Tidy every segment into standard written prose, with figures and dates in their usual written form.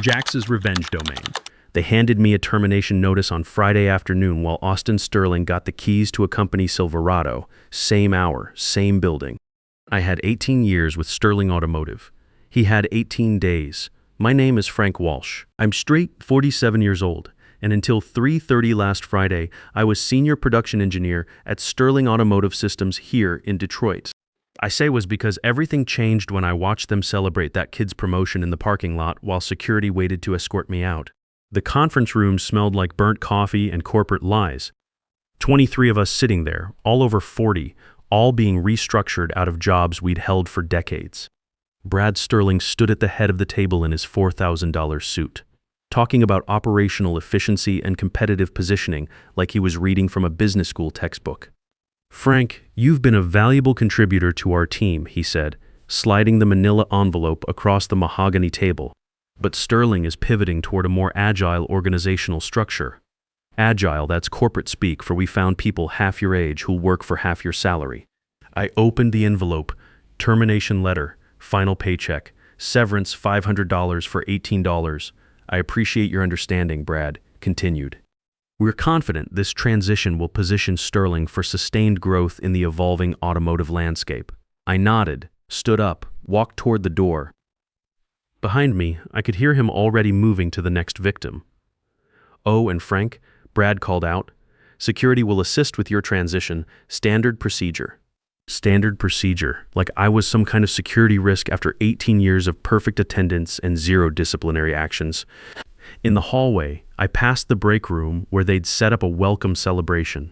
Jax's revenge domain. They handed me a termination notice on Friday afternoon while Austin Sterling got the keys to a company Silverado. Same hour, same building. I had 18 years with Sterling Automotive. He had 18 days. My name is Frank Walsh. I'm straight 47 years old, and until 3:30 last Friday, I was senior production engineer at Sterling Automotive Systems here in Detroit. I say was because everything changed when I watched them celebrate that kid's promotion in the parking lot while security waited to escort me out. The conference room smelled like burnt coffee and corporate lies. 23 of us sitting there, all over 40, all being restructured out of jobs we'd held for decades. Brad Sterling stood at the head of the table in his $4,000 suit, talking about operational efficiency and competitive positioning like he was reading from a business school textbook. "Frank, you've been a valuable contributor to our team," he said, sliding the manila envelope across the mahogany table. "But Sterling is pivoting toward a more agile organizational structure. Agile, that's corporate speak for we found people half your age who'll work for half your salary." I opened the envelope. Termination letter, final paycheck, severance $500 for $18. "I appreciate your understanding," Brad continued. "We're confident this transition will position Sterling for sustained growth in the evolving automotive landscape." I nodded, stood up, walked toward the door. Behind me, I could hear him already moving to the next victim. "Oh, and Frank," Brad called out, "security will assist with your transition. Standard procedure." Standard procedure, like I was some kind of security risk after 18 years of perfect attendance and zero disciplinary actions. In the hallway, I passed the break room where they'd set up a welcome celebration.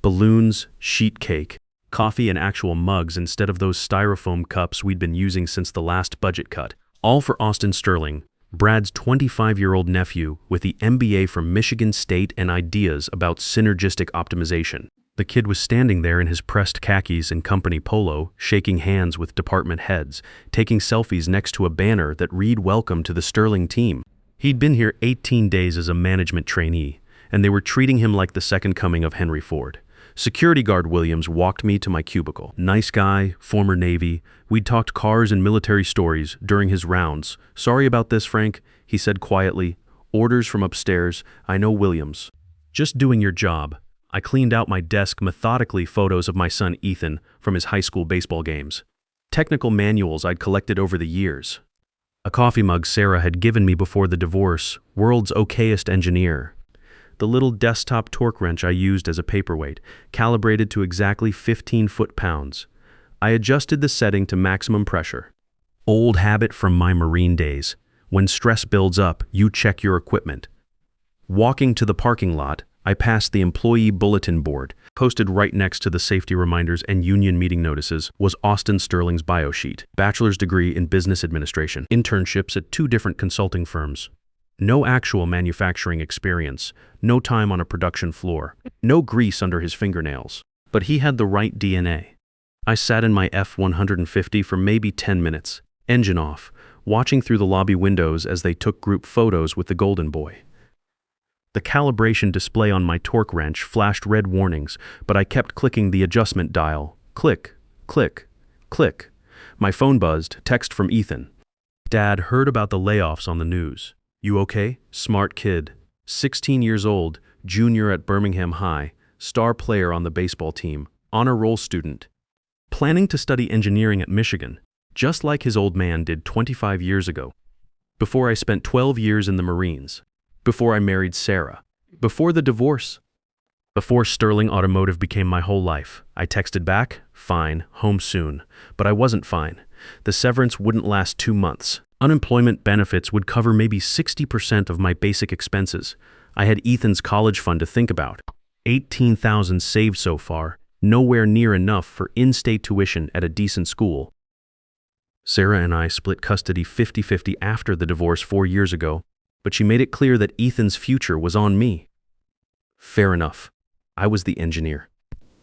Balloons, sheet cake, coffee and actual mugs instead of those styrofoam cups we'd been using since the last budget cut. All for Austin Sterling, Brad's 25-year-old nephew with the MBA from Michigan State and ideas about synergistic optimization. The kid was standing there in his pressed khakis and company polo, shaking hands with department heads, taking selfies next to a banner that read "Welcome to the Sterling team." He'd been here 18 days as a management trainee, and they were treating him like the second coming of Henry Ford. Security guard Williams walked me to my cubicle. Nice guy, former Navy. We'd talked cars and military stories during his rounds. "Sorry about this, Frank," he said quietly. "Orders from upstairs. I know Williams." "Just doing your job." I cleaned out my desk methodically, photos of my son Ethan from his high school baseball games. Technical manuals I'd collected over the years. A coffee mug Sarah had given me before the divorce, world's okayest engineer. The little desktop torque wrench I used as a paperweight, calibrated to exactly 15 foot-pounds. I adjusted the setting to maximum pressure. Old habit from my Marine days. When stress builds up, you check your equipment. Walking to the parking lot, I passed the employee bulletin board. Posted right next to the safety reminders and union meeting notices was Austin Sterling's bio sheet. Bachelor's degree in business administration. Internships at 2 different consulting firms. No actual manufacturing experience, no time on a production floor, no grease under his fingernails. But he had the right DNA. I sat in my F-150 for maybe 10 minutes, engine off, watching through the lobby windows as they took group photos with the Golden Boy. The calibration display on my torque wrench flashed red warnings, but I kept clicking the adjustment dial. Click, click, click. My phone buzzed, text from Ethan. "Dad, heard about the layoffs on the news. You okay? Smart kid. 16 years old, junior at Birmingham High, star player on the baseball team, honor roll student. Planning to study engineering at Michigan, just like his old man did 25 years ago. Before I spent 12 years in the Marines. Before I married Sarah. Before the divorce. Before Sterling Automotive became my whole life." I texted back, "Fine, home soon." But I wasn't fine. The severance wouldn't last 2 months. Unemployment benefits would cover maybe 60% of my basic expenses. I had Ethan's college fund to think about. $18,000 saved so far, nowhere near enough for in-state tuition at a decent school. Sarah and I split custody 50-50 after the divorce 4 years ago, but she made it clear that Ethan's future was on me. Fair enough. I was the engineer.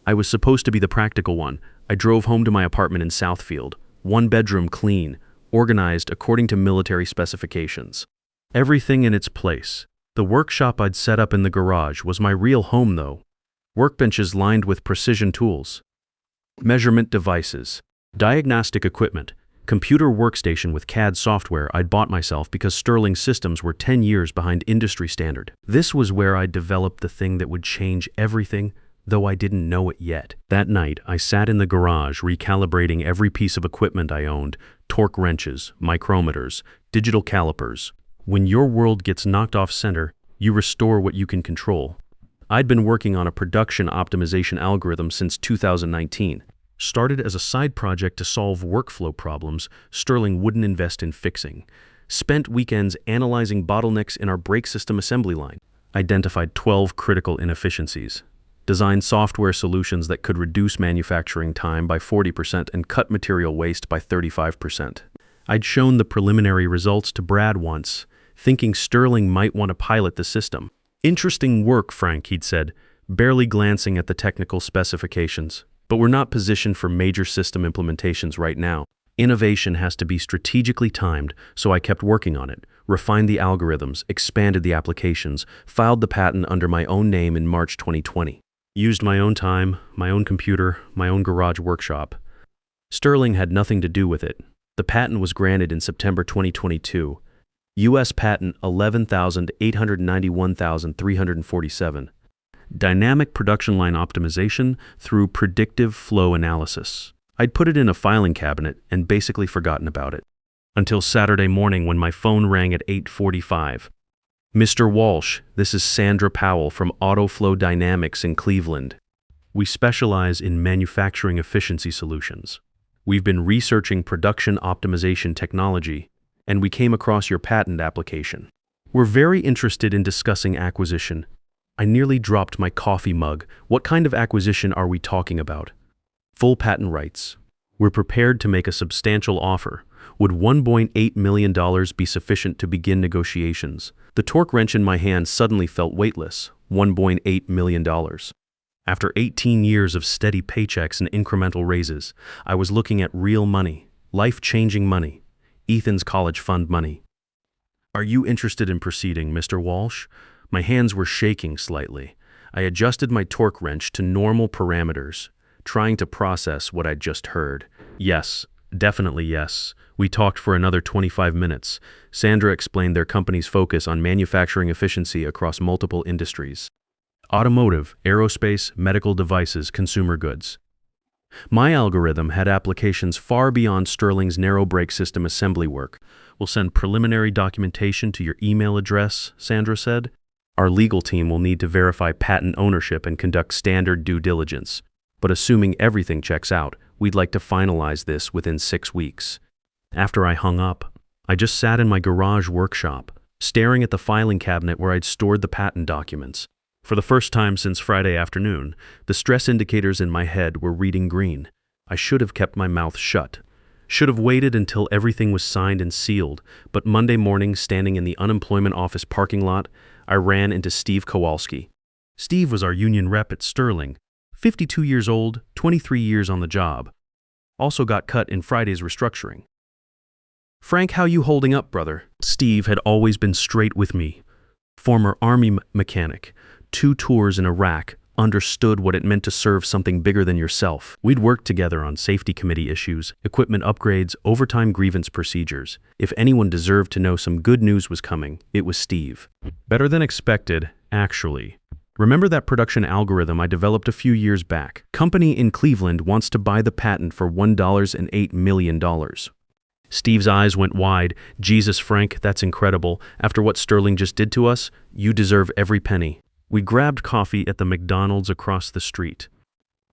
I was supposed to be the practical one. I drove home to my apartment in Southfield, 1 bedroom, clean, organized according to military specifications. Everything in its place. The workshop I'd set up in the garage was my real home, though. Workbenches lined with precision tools. Measurement devices. Diagnostic equipment. computer workstation with CAD software I'd bought myself because Sterling systems were 10 years behind industry standard. This was where I developed the thing that would change everything, though I didn't know it yet. That night, I sat in the garage recalibrating every piece of equipment I owned: torque wrenches, micrometers, digital calipers. When your world gets knocked off center, you restore what you can control. I'd been working on a production optimization algorithm since 2019. Started as a side project to solve workflow problems Sterling wouldn't invest in fixing. Spent weekends analyzing bottlenecks in our brake system assembly line. Identified 12 critical inefficiencies. Designed software solutions that could reduce manufacturing time by 40% and cut material waste by 35%. I'd shown the preliminary results to Brad once, thinking Sterling might want to pilot the system. "Interesting work, Frank," he'd said, barely glancing at the technical specifications. "But we're not positioned for major system implementations right now. Innovation has to be strategically timed, so I kept working on it, refined the algorithms, expanded the applications, filed the patent under my own name in March 2020. Used my own time, my own computer, my own garage workshop. Sterling had nothing to do with it. The patent was granted in September 2022. U.S. Patent 11,891,347. Dynamic production line optimization through predictive flow analysis. I'd put it in a filing cabinet and basically forgotten about it. Until Saturday morning when my phone rang at 8:45. "Mr. Walsh, this is Sandra Powell from Autoflow Dynamics in Cleveland. We specialize in manufacturing efficiency solutions. We've been researching production optimization technology, and we came across your patent application. We're very interested in discussing acquisition." I nearly dropped my coffee mug. "What kind of acquisition are we talking about?" "Full patent rights. We're prepared to make a substantial offer. Would $1.8 million be sufficient to begin negotiations?" The torque wrench in my hand suddenly felt weightless. $1.8 million. After 18 years of steady paychecks and incremental raises, I was looking at real money, life-changing money, Ethan's college fund money. "Are you interested in proceeding, Mr. Walsh?" My hands were shaking slightly. I adjusted my torque wrench to normal parameters, trying to process what I'd just heard. "Yes, definitely yes." We talked for another 25 minutes. Sandra explained their company's focus on manufacturing efficiency across multiple industries: automotive, aerospace, medical devices, consumer goods. My algorithm had applications far beyond Sterling's narrow brake system assembly work. "We'll send preliminary documentation to your email address," Sandra said. "Our legal team will need to verify patent ownership and conduct standard due diligence. But assuming everything checks out, we'd like to finalize this within 6 weeks." After I hung up, I just sat in my garage workshop, staring at the filing cabinet where I'd stored the patent documents. For the first time since Friday afternoon, the stress indicators in my head were reading green. I should have kept my mouth shut. Should have waited until everything was signed and sealed, but Monday morning, standing in the unemployment office parking lot, I ran into Steve Kowalski. Steve was our union rep at Sterling, 52 years old, 23 years on the job. Also got cut in Friday's restructuring. "Frank, how you holding up, brother?" Steve had always been straight with me. Former Army mechanic, 2 tours in Iraq, understood what it meant to serve something bigger than yourself. We'd worked together on safety committee issues, equipment upgrades, overtime grievance procedures. If anyone deserved to know some good news was coming, it was Steve. "Better than expected, actually. Remember that production algorithm I developed a few years back? Company in Cleveland wants to buy the patent for $1.8 million. Steve's eyes went wide. "Jesus, Frank, that's incredible. After what Sterling just did to us, you deserve every penny." We grabbed coffee at the McDonald's across the street.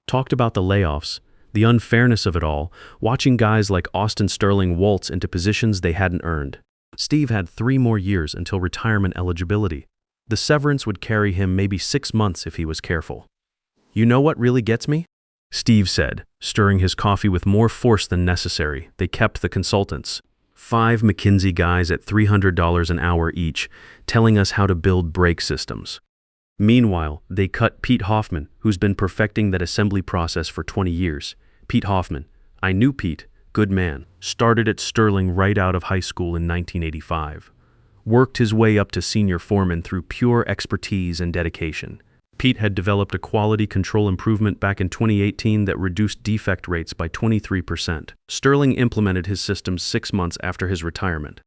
Talked about the layoffs, the unfairness of it all, watching guys like Austin Sterling waltz into positions they hadn't earned. Steve had 3 more years until retirement eligibility. The severance would carry him maybe 6 months if he was careful. "You know what really gets me?" Steve said, stirring his coffee with more force than necessary. They kept the consultants. 5 McKinsey guys at $300 an hour each, telling us how to build brake systems. Meanwhile, they cut Pete Hoffman, who's been perfecting that assembly process for 20 years. Pete Hoffman. I knew Pete. Good man. Started at Sterling right out of high school in 1985. Worked his way up to senior foreman through pure expertise and dedication. Pete had developed a quality control improvement back in 2018 that reduced defect rates by 23%. Sterling implemented his systems 6 months after his retirement.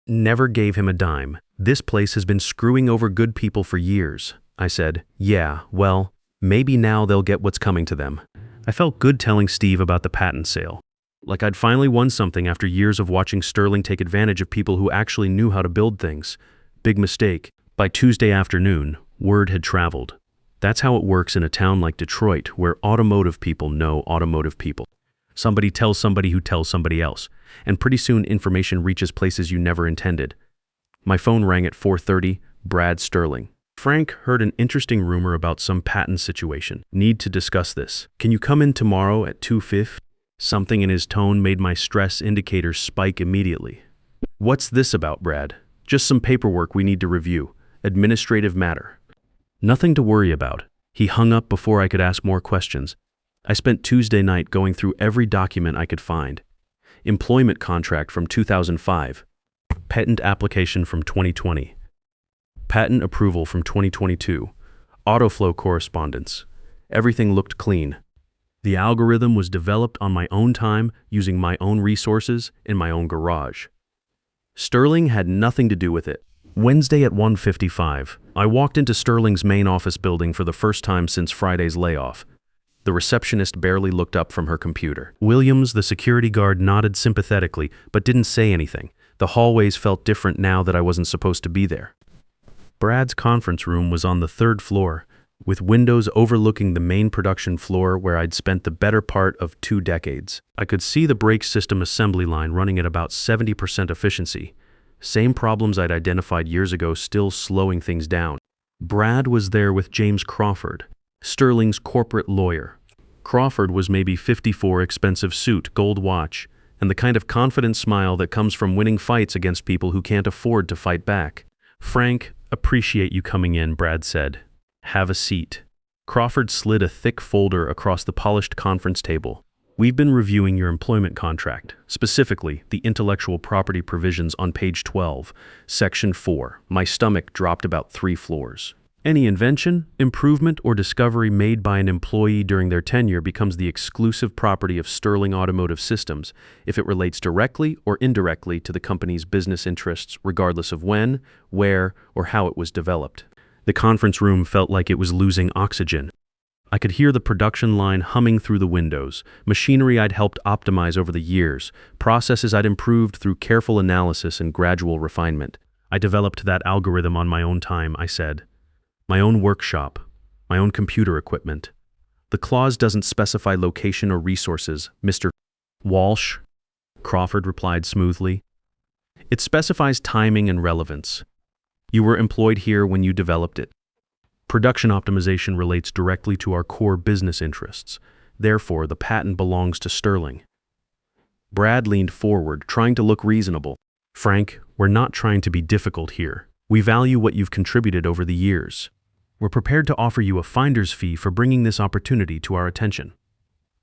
Never gave him a dime. This place has been screwing over good people for years. I said, yeah, well, maybe now they'll get what's coming to them. I felt good telling Steve about the patent sale. Like I'd finally won something after years of watching Sterling take advantage of people who actually knew how to build things. Big mistake. By Tuesday afternoon, word had traveled. That's how it works in a town like Detroit, where automotive people know automotive people. Somebody tells somebody who tells somebody else, and pretty soon information reaches places you never intended. My phone rang at 4:30, Brad Sterling. Frank heard an interesting rumor about some patent situation. Need to discuss this. Can you come in tomorrow at 2:50? Something in his tone made my stress indicator spike immediately. What's this about, Brad? Just some paperwork we need to review. Administrative matter. Nothing to worry about. He hung up before I could ask more questions. I spent Tuesday night going through every document I could find. Employment contract from 2005. Patent application from 2020. Patent approval from 2022. Autoflow correspondence. Everything looked clean. The algorithm was developed on my own time, using my own resources in my own garage. Sterling had nothing to do with it. Wednesday at 1:55, I walked into Sterling's main office building for the first time since Friday's layoff. The receptionist barely looked up from her computer. Williams, the security guard, nodded sympathetically, but didn't say anything. The hallways felt different now that I wasn't supposed to be there. Brad's conference room was on the 3rd floor, with windows overlooking the main production floor where I'd spent the better part of 2 decades. I could see the brake system assembly line running at about 70% efficiency. Same problems I'd identified years ago still slowing things down. Brad was there with James Crawford, Sterling's corporate lawyer. Crawford was maybe 54, expensive suit, gold watch, and the kind of confident smile that comes from winning fights against people who can't afford to fight back. Frank, appreciate you coming in, Brad said. Have a seat. Crawford slid a thick folder across the polished conference table. We've been reviewing your employment contract, specifically the intellectual property provisions on page 12, section 4. My stomach dropped about 3 floors. Any invention, improvement, or discovery made by an employee during their tenure becomes the exclusive property of Sterling Automotive Systems if it relates directly or indirectly to the company's business interests, regardless of when, where, or how it was developed. The conference room felt like it was losing oxygen. I could hear the production line humming through the windows, machinery I'd helped optimize over the years, processes I'd improved through careful analysis and gradual refinement. I developed that algorithm on my own time, I said. My own workshop, my own computer equipment. The clause doesn't specify location or resources, Mr. Walsh, Crawford replied smoothly. It specifies timing and relevance. You were employed here when you developed it. Production optimization relates directly to our core business interests. Therefore, the patent belongs to Sterling. Brad leaned forward, trying to look reasonable. Frank, we're not trying to be difficult here. We value what you've contributed over the years. We're prepared to offer you a finder's fee for bringing this opportunity to our attention.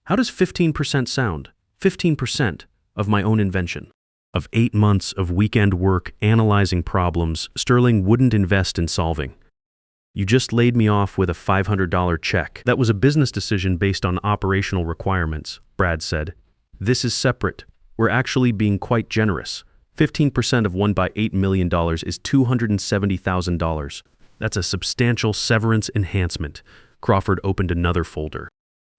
How does 15% sound? 15% of my own invention. Of 8 months of weekend work analyzing problems Sterling wouldn't invest in solving. You just laid me off with a $500 check. That was a business decision based on operational requirements, Brad said. This is separate. We're actually being quite generous. 15% of $1.8 million is $270,000. That's a substantial severance enhancement. Crawford opened another folder.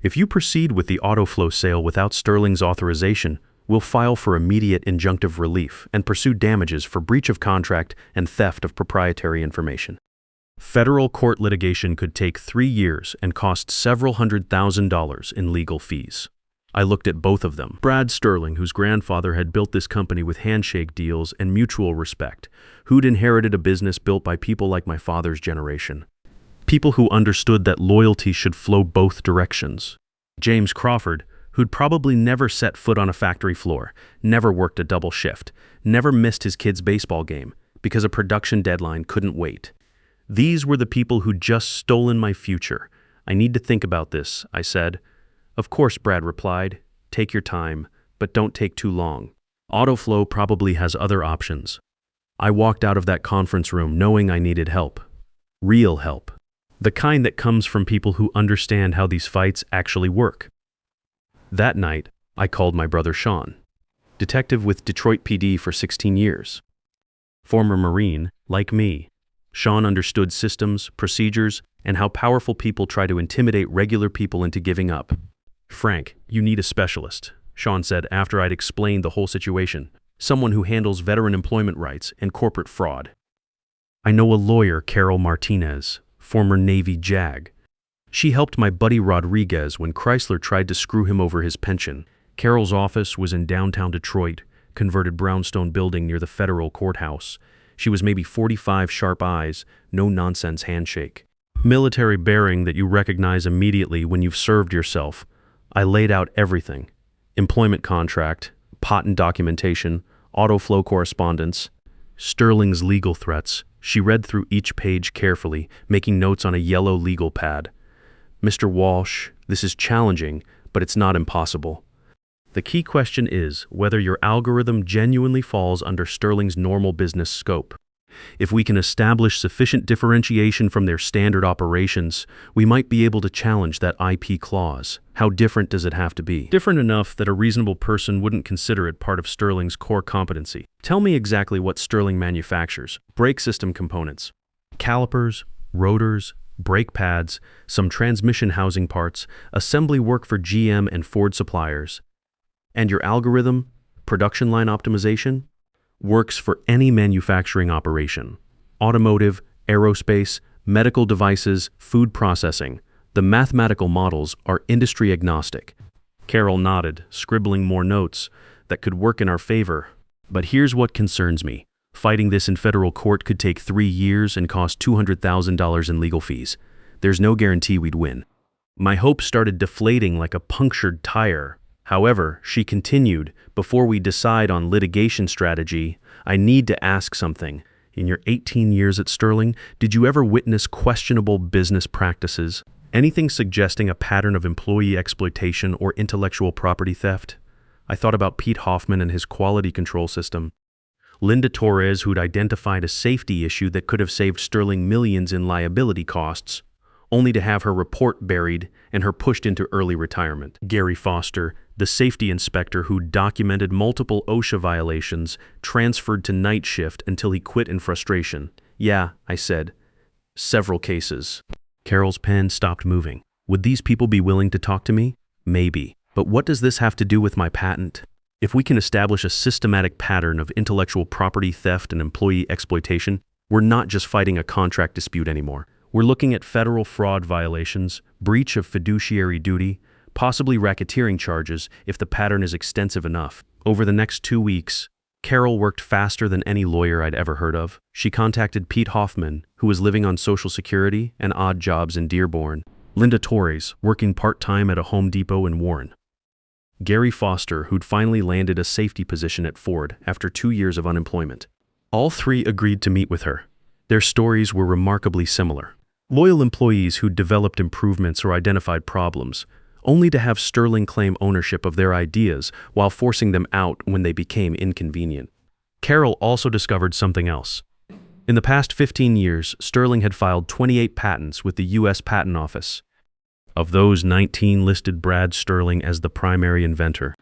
If you proceed with the Autoflow sale without Sterling's authorization, we'll file for immediate injunctive relief and pursue damages for breach of contract and theft of proprietary information. Federal court litigation could take 3 years and cost several $100,000 in legal fees. I looked at both of them. Brad Sterling, whose grandfather had built this company with handshake deals and mutual respect, who'd inherited a business built by people like my father's generation. People who understood that loyalty should flow both directions. James Crawford, who'd probably never set foot on a factory floor, never worked a double shift, never missed his kid's baseball game because a production deadline couldn't wait. These were the people who'd just stolen my future. I need to think about this, I said. Of course, Brad replied. Take your time, but don't take too long. Autoflow probably has other options. I walked out of that conference room knowing I needed help. Real help. The kind that comes from people who understand how these fights actually work. That night, I called my brother Sean, detective with Detroit PD for 16 years. Former Marine, like me, Sean understood systems, procedures, and how powerful people try to intimidate regular people into giving up. "Frank, you need a specialist," Sean said after I'd explained the whole situation. "Someone who handles veteran employment rights and corporate fraud." "I know a lawyer, Carol Martinez, former Navy JAG. She helped my buddy Rodriguez when Chrysler tried to screw him over his pension. Carol's office was in downtown Detroit, converted brownstone building near the federal courthouse. She was maybe 45 sharp eyes, no-nonsense handshake. Military bearing that you recognize immediately when you've served yourself. I laid out everything. Employment contract, patent documentation, auto flow correspondence, Sterling's legal threats. She read through each page carefully, making notes on a yellow legal pad. "Mr. Walsh, this is challenging, but it's not impossible. The key question is whether your algorithm genuinely falls under Sterling's normal business scope. If we can establish sufficient differentiation from their standard operations, we might be able to challenge that IP clause. How different does it have to be?" "Different enough that a reasonable person wouldn't consider it part of Sterling's core competency. Tell me exactly what Sterling manufactures. Brake system components. Calipers, rotors, brake pads, some transmission housing parts, assembly work for GM and Ford suppliers. And your algorithm, production line optimization, works for any manufacturing operation. Automotive, aerospace, medical devices, food processing. The mathematical models are industry agnostic." Carol nodded, scribbling more notes that could work in our favor. "But here's what concerns me. Fighting this in federal court could take 3 years and cost $200,000 in legal fees. There's no guarantee we'd win." My hopes started deflating like a punctured tire. However, she continued, "Before we decide on litigation strategy, I need to ask something. In your 18 years at Sterling, did you ever witness questionable business practices? Anything suggesting a pattern of employee exploitation or intellectual property theft?" I thought about Pete Hoffman and his quality control system. Linda Torres, who'd identified a safety issue that could have saved Sterling millions in liability costs, only to have her report buried and her pushed into early retirement. Gary Foster, the safety inspector who documented multiple OSHA violations, transferred to night shift until he quit in frustration. "Yeah," I said. "Several cases." Carol's pen stopped moving. "Would these people be willing to talk to me? Maybe. But what does this have to do with my patent? If we can establish a systematic pattern of intellectual property theft and employee exploitation, we're not just fighting a contract dispute anymore. We're looking at federal fraud violations, breach of fiduciary duty, possibly racketeering charges if the pattern is extensive enough." Over the next 2 weeks, Carol worked faster than any lawyer I'd ever heard of. She contacted Pete Hoffman, who was living on Social Security and odd jobs in Dearborn. Linda Torres, working part-time at a Home Depot in Warren. Gary Foster, who'd finally landed a safety position at Ford after 2 years of unemployment. All 3 agreed to meet with her. Their stories were remarkably similar. Loyal employees who'd developed improvements or identified problems, only to have Sterling claim ownership of their ideas while forcing them out when they became inconvenient. Carol also discovered something else. In the past 15 years, Sterling had filed 28 patents with the U.S. Patent Office. Of those, 19 listed Brad Sterling as the primary inventor.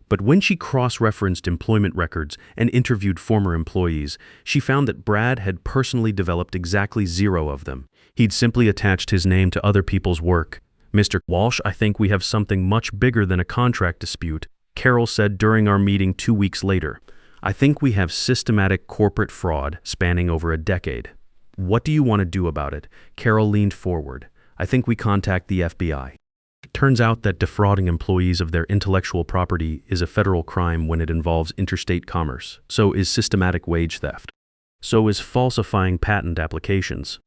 But when she cross-referenced employment records and interviewed former employees, she found that Brad had personally developed exactly 0 of them. He'd simply attached his name to other people's work. "Mr. Walsh, I think we have something much bigger than a contract dispute," Carol said during our meeting 2 weeks later. "I think we have systematic corporate fraud spanning over a decade." "What do you want to do about it?" Carol leaned forward. "I think we contact the FBI. It turns out that defrauding employees of their intellectual property is a federal crime when it involves interstate commerce. So is systematic wage theft. So is falsifying patent applications."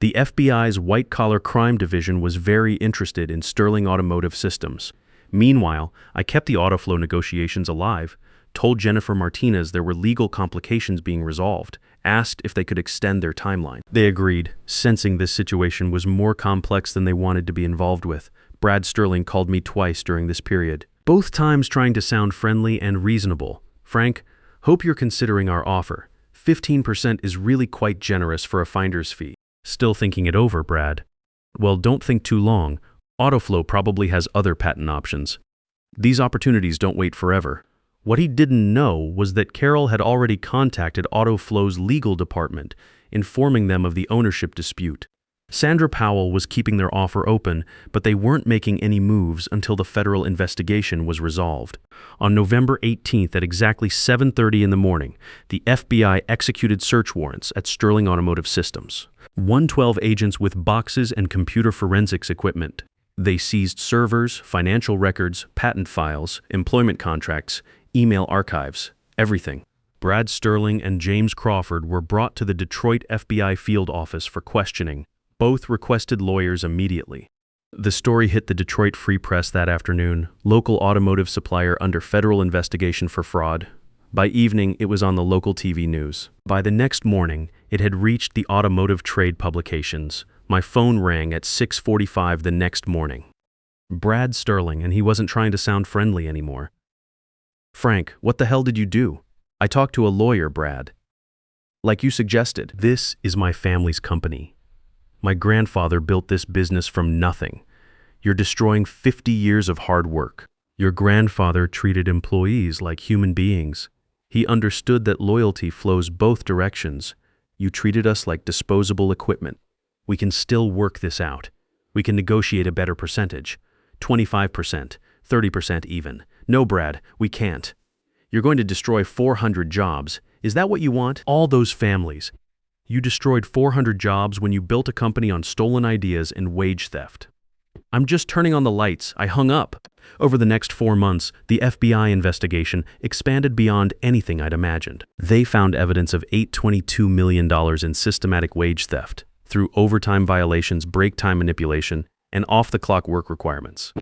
The FBI's white-collar crime division was very interested in Sterling Automotive Systems. Meanwhile, I kept the autoflow negotiations alive, told Jennifer Martinez there were legal complications being resolved, asked if they could extend their timeline. They agreed, sensing this situation was more complex than they wanted to be involved with. Brad Sterling called me twice during this period, both times trying to sound friendly and reasonable. "Frank, hope you're considering our offer. 15% is really quite generous for a finder's fee." Still thinking it over, Brad? Well, don't think too long. Autoflow probably has other patent options. These opportunities don't wait forever. What he didn't know was that Carol had already contacted Autoflow's legal department, informing them of the ownership dispute. Sandra Powell was keeping their offer open, but they weren't making any moves until the federal investigation was resolved. On November 18th at exactly 7:30 in the morning, the FBI executed search warrants at Sterling Automotive Systems. 112 agents with boxes and computer forensics equipment. They seized servers, financial records, patent files, employment contracts, email archives, everything. Brad Sterling and James Crawford were brought to the Detroit FBI field office for questioning. Both requested lawyers immediately. The story hit the Detroit Free Press that afternoon, local automotive supplier under federal investigation for fraud. By evening, it was on the local TV news. By the next morning, it had reached the automotive trade publications. My phone rang at 6:45 the next morning. Brad Sterling, and he wasn't trying to sound friendly anymore. Frank, what the hell did you do? I talked to a lawyer, Brad. Like you suggested, this is my family's company. My grandfather built this business from nothing. You're destroying 50 years of hard work. Your grandfather treated employees like human beings. He understood that loyalty flows both directions. You treated us like disposable equipment. We can still work this out. We can negotiate a better percentage. 25%, 30% even. No, Brad, we can't. You're going to destroy 400 jobs. Is that what you want? All those families. You destroyed 400 jobs when you built a company on stolen ideas and wage theft. I'm just turning on the lights. I hung up. Over the next 4 months, the FBI investigation expanded beyond anything I'd imagined. They found evidence of $822 million in systematic wage theft through overtime violations, break time manipulation, and off-the-clock work requirements.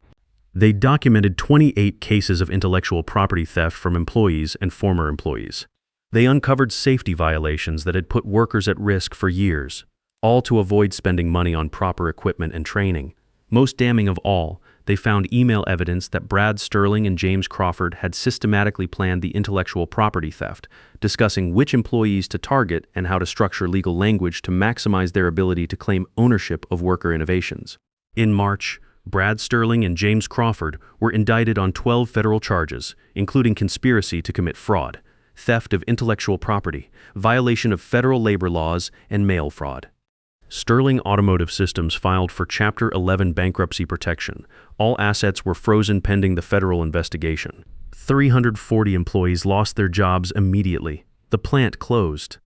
They documented 28 cases of intellectual property theft from employees and former employees. They uncovered safety violations that had put workers at risk for years, all to avoid spending money on proper equipment and training. Most damning of all, they found email evidence that Brad Sterling and James Crawford had systematically planned the intellectual property theft, discussing which employees to target and how to structure legal language to maximize their ability to claim ownership of worker innovations. In March, Brad Sterling and James Crawford were indicted on 12 federal charges, including conspiracy to commit fraud, theft of intellectual property, violation of federal labor laws, and mail fraud. Sterling Automotive Systems filed for Chapter 11 bankruptcy protection. All assets were frozen pending the federal investigation. 340 employees lost their jobs immediately. The plant closed.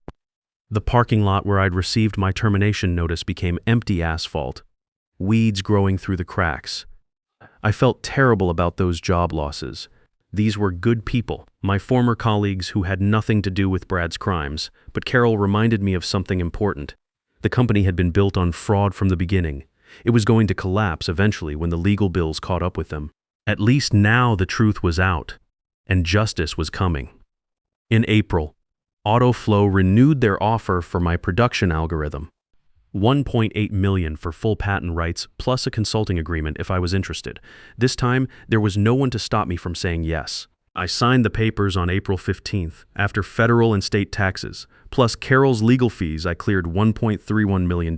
The parking lot where I'd received my termination notice became empty asphalt, weeds growing through the cracks. I felt terrible about those job losses. These were good people, my former colleagues who had nothing to do with Brad's crimes, but Carol reminded me of something important. The company had been built on fraud from the beginning. It was going to collapse eventually when the legal bills caught up with them. At least now the truth was out, and justice was coming. In April, Autoflow renewed their offer for my production algorithm. $1.8 million for full patent rights plus a consulting agreement if I was interested. This time, there was no one to stop me from saying yes. I signed the papers on April 15th, after federal and state taxes, plus Carol's legal fees. I cleared $1.31 million.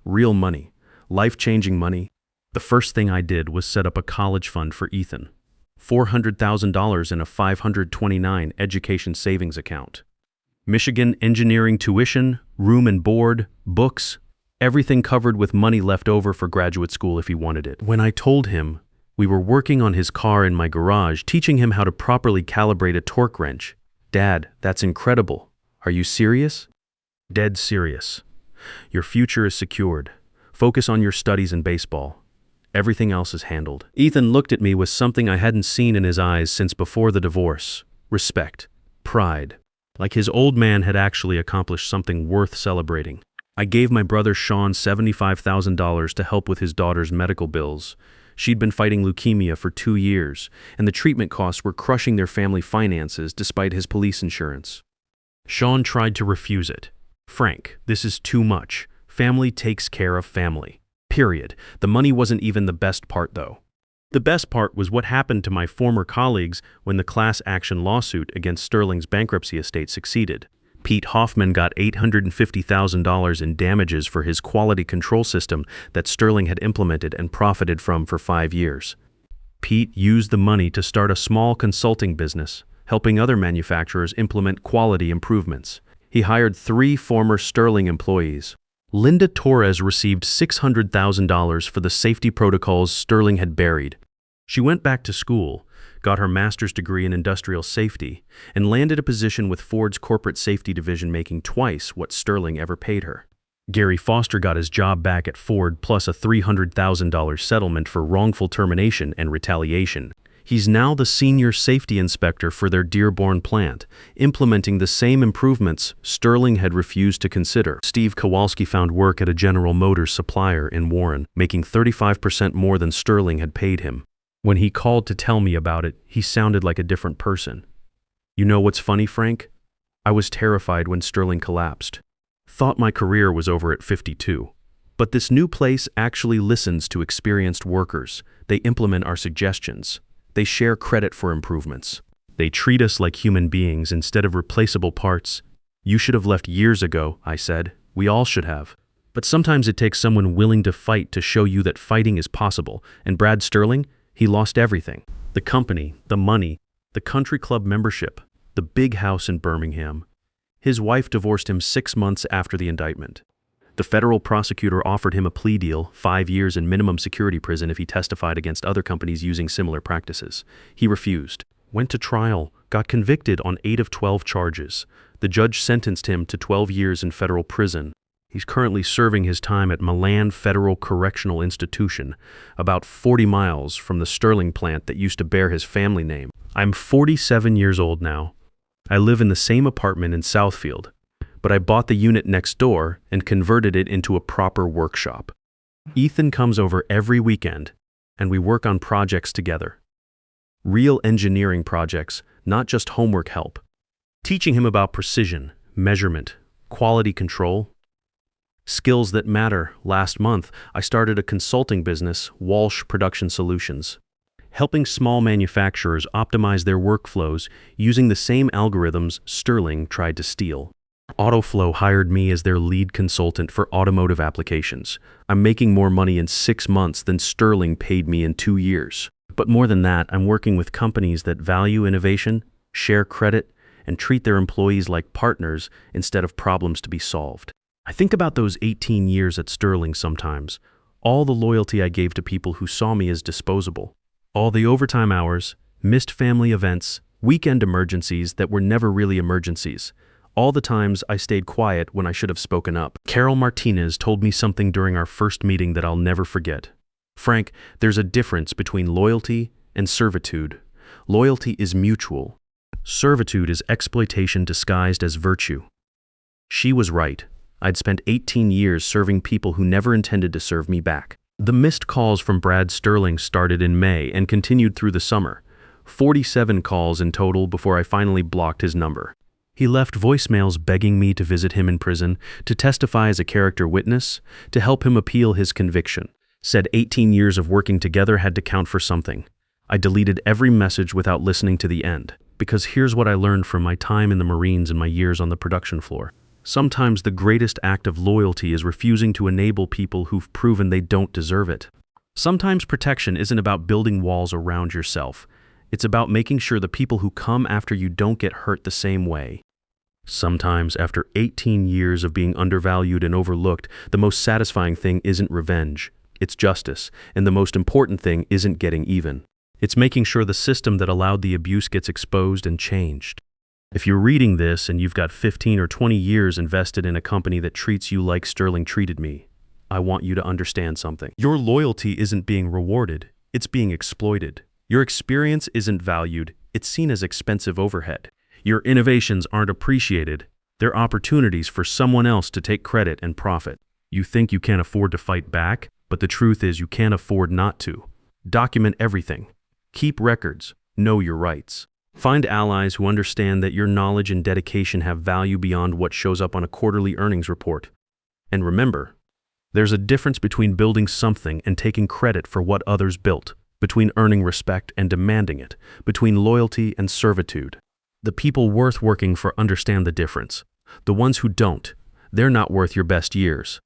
Real money. Life-changing money. The first thing I did was set up a college fund for Ethan. $400,000 in a 529 education savings account. Michigan engineering tuition, room and board, books, everything covered with money left over for graduate school if he wanted it. When I told him, we were working on his car in my garage, teaching him how to properly calibrate a torque wrench. Dad, that's incredible. Are you serious? Dead serious. Your future is secured. Focus on your studies and baseball. Everything else is handled. Ethan looked at me with something I hadn't seen in his eyes since before the divorce. Respect. Pride. Like his old man had actually accomplished something worth celebrating. I gave my brother Sean $75,000 to help with his daughter's medical bills. She'd been fighting leukemia for 2 years, and the treatment costs were crushing their family finances despite his police insurance. Sean tried to refuse it. Frank, this is too much. Family takes care of family. Period. The money wasn't even the best part, though. The best part was what happened to my former colleagues when the class action lawsuit against Sterling's bankruptcy estate succeeded. Pete Hoffman got $850,000 in damages for his quality control system that Sterling had implemented and profited from for 5 years. Pete used the money to start a small consulting business, helping other manufacturers implement quality improvements. He hired 3 former Sterling employees. Linda Torres received $600,000 for the safety protocols Sterling had buried. She went back to school, got her master's degree in industrial safety, and landed a position with Ford's corporate safety division, making twice what Sterling ever paid her. Gary Foster got his job back at Ford plus a $300,000 settlement for wrongful termination and retaliation. He's now the senior safety inspector for their Dearborn plant, implementing the same improvements Sterling had refused to consider. Steve Kowalski found work at a General Motors supplier in Warren, making 35% more than Sterling had paid him. When he called to tell me about it, he sounded like a different person. You know what's funny, Frank? I was terrified when Sterling collapsed. Thought my career was over at 52. But this new place actually listens to experienced workers. They implement our suggestions. They share credit for improvements. They treat us like human beings instead of replaceable parts. You should have left years ago, I said. We all should have. But sometimes it takes someone willing to fight to show you that fighting is possible. And Brad Sterling, he lost everything. The company, the money, the country club membership, the big house in Birmingham. His wife divorced him 6 months after the indictment. The federal prosecutor offered him a plea deal, 5 years in minimum security prison if he testified against other companies using similar practices. He refused, went to trial, got convicted on 8 of 12 charges. The judge sentenced him to 12 years in federal prison. He's currently serving his time at Milan Federal Correctional Institution, about 40 miles from the Sterling plant that used to bear his family name. I'm 47 years old now. I live in the same apartment in Southfield, but I bought the unit next door and converted it into a proper workshop. Ethan comes over every weekend, and we work on projects together. Real engineering projects, not just homework help. Teaching him about precision, measurement, quality control. Skills that matter. Last month, I started a consulting business, Walsh Production Solutions, helping small manufacturers optimize their workflows using the same algorithms Sterling tried to steal. Autoflow hired me as their lead consultant for automotive applications. I'm making more money in 6 months than Sterling paid me in 2 years. But more than that, I'm working with companies that value innovation, share credit, and treat their employees like partners instead of problems to be solved. I think about those 18 years at Sterling sometimes, all the loyalty I gave to people who saw me as disposable, all the overtime hours, missed family events, weekend emergencies that were never really emergencies, all the times I stayed quiet when I should have spoken up. Carol Martinez told me something during our first meeting that I'll never forget. Frank, there's a difference between loyalty and servitude. Loyalty is mutual. Servitude is exploitation disguised as virtue. She was right. I'd spent 18 years serving people who never intended to serve me back. The missed calls from Brad Sterling started in May and continued through the summer. 47 calls in total before I finally blocked his number. He left voicemails begging me to visit him in prison, to testify as a character witness, to help him appeal his conviction. Said 18 years of working together had to count for something. I deleted every message without listening to the end, because here's what I learned from my time in the Marines and my years on the production floor. Sometimes the greatest act of loyalty is refusing to enable people who've proven they don't deserve it. Sometimes protection isn't about building walls around yourself. It's about making sure the people who come after you don't get hurt the same way. Sometimes, after 18 years of being undervalued and overlooked, the most satisfying thing isn't revenge. It's justice, and the most important thing isn't getting even. It's making sure the system that allowed the abuse gets exposed and changed. If you're reading this and you've got 15 or 20 years invested in a company that treats you like Sterling treated me, I want you to understand something. Your loyalty isn't being rewarded, it's being exploited. Your experience isn't valued, it's seen as expensive overhead. Your innovations aren't appreciated, they're opportunities for someone else to take credit and profit. You think you can't afford to fight back, but the truth is you can't afford not to. Document everything. Keep records. Know your rights. Find allies who understand that your knowledge and dedication have value beyond what shows up on a quarterly earnings report. And remember, there's a difference between building something and taking credit for what others built, between earning respect and demanding it, between loyalty and servitude. The people worth working for understand the difference. The ones who don't, they're not worth your best years.